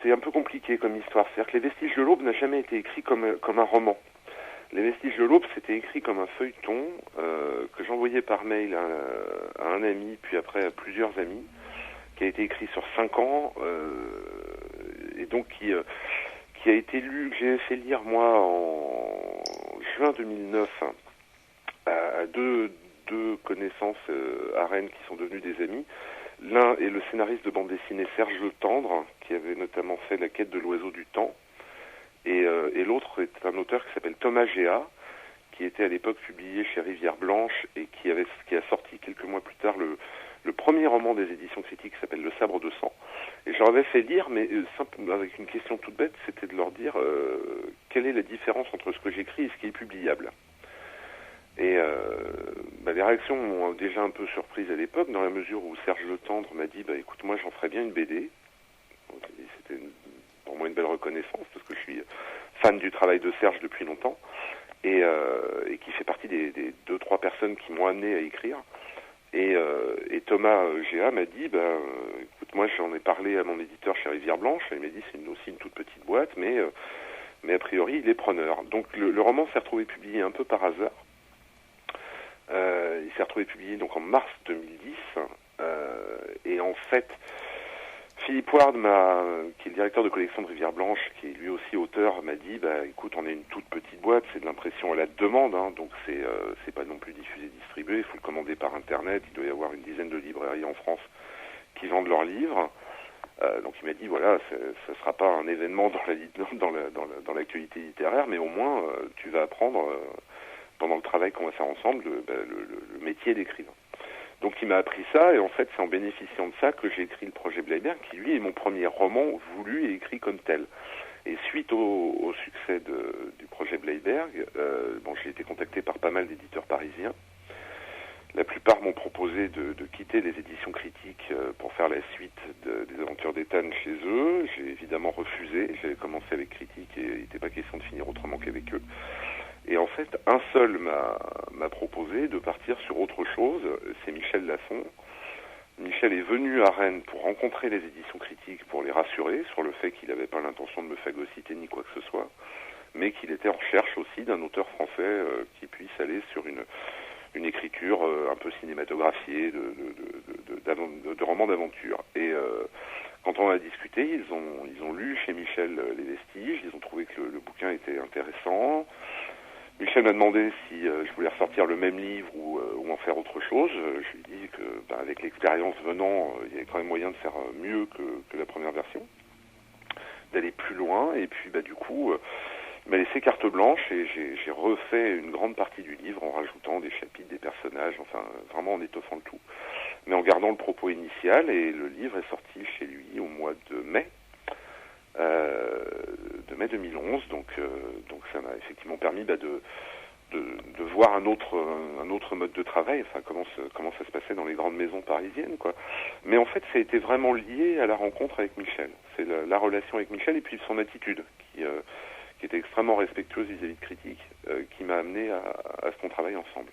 c'était un peu compliqué comme histoire. C'est-à-dire que Les Vestiges de l'Aube n'a jamais été écrit comme un roman. Les Vestiges de l'Aube, c'était écrit comme un feuilleton que j'envoyais par mail à un ami, puis après à plusieurs amis, qui a été écrit sur 5 ans, et donc qui a été lu, que j'ai fait lire moi en juin 2009 à deux connaissances à Rennes qui sont devenus des amis. L'un est le scénariste de bande dessinée Serge Le Tendre, qui avait notamment fait La Quête de l'Oiseau du Temps, et l'autre est un auteur qui s'appelle Thomas Géa, qui était à l'époque publié chez Rivière Blanche et qui a sorti quelques mois plus tard le premier roman des éditions critiques qui s'appelle Le Sabre de Sang. Et je leur avais fait lire, mais avec une question toute bête, c'était de leur dire quelle est la différence entre ce que j'écris et ce qui est publiable. Et les réactions m'ont déjà un peu surprise à l'époque, dans la mesure où Serge Le Tendre m'a dit écoute, moi j'en ferais bien une BD. C'était pour moi une belle reconnaissance, parce que je suis fan du travail de Serge depuis longtemps, et qui fait partie des 2-3 personnes qui m'ont amené à écrire. Et Thomas Géa m'a dit écoute, moi j'en ai parlé à mon éditeur chez Rivière Blanche, il m'a dit c'est aussi une toute petite boîte, mais a priori il est preneur. Donc le roman s'est retrouvé publié un peu par hasard. Il s'est retrouvé publié donc en mars 2010, et en fait Philippe Ward, qui est le directeur de collection de Rivière Blanche, qui est lui aussi auteur, m'a dit écoute, on est une toute petite boîte, c'est de l'impression à la demande, donc c'est pas non plus diffusé, distribué, il faut le commander par internet, il doit y avoir une dizaine de librairies en France qui vendent leurs livres. Donc il m'a dit voilà, ça sera pas un événement dans l'actualité littéraire, mais au moins tu vas apprendre pendant le travail qu'on va faire ensemble le métier d'écrivain. Donc il m'a appris ça, et en fait c'est en bénéficiant de ça que j'ai écrit le projet Bleiberg, qui lui est mon premier roman voulu et écrit comme tel. Et suite au succès du projet Bleiberg, j'ai été contacté par pas mal d'éditeurs parisiens. La plupart m'ont proposé de quitter les éditions critiques pour faire la suite des aventures d'Ethan chez eux. J'ai évidemment refusé, j'avais commencé avec Critique et il n'était pas question de finir autrement qu'avec eux. Et en fait, un seul m'a proposé de partir sur autre chose, c'est Michel Lasson. Michel est venu à Rennes pour rencontrer les éditions critiques, pour les rassurer sur le fait qu'il n'avait pas l'intention de me phagocyter ni quoi que ce soit, mais qu'il était en recherche aussi d'un auteur français qui puisse aller sur une écriture un peu cinématographiée de romans d'aventure. Et quand on a discuté, ils ont lu chez Michel Les Vestiges, ils ont trouvé que le bouquin était intéressant. Michel m'a demandé si je voulais ressortir le même livre ou en faire autre chose. Je lui ai dit que avec l'expérience venant, il y avait quand même moyen de faire mieux que la première version, d'aller plus loin. Et puis du coup, il m'a laissé carte blanche et j'ai refait une grande partie du livre en rajoutant des chapitres, des personnages, enfin vraiment en étoffant le tout, mais en gardant le propos initial. Et le livre est sorti chez lui au mois de mai. De mai 2011, donc ça m'a effectivement permis de voir un autre mode de travail, enfin comment ça se passait dans les grandes maisons parisiennes, quoi. Mais en fait, ça a été vraiment lié à la rencontre avec Michel. C'est la relation avec Michel et puis son attitude qui était extrêmement respectueuse vis-à-vis de Critique, qui m'a amené à ce qu'on travaille ensemble.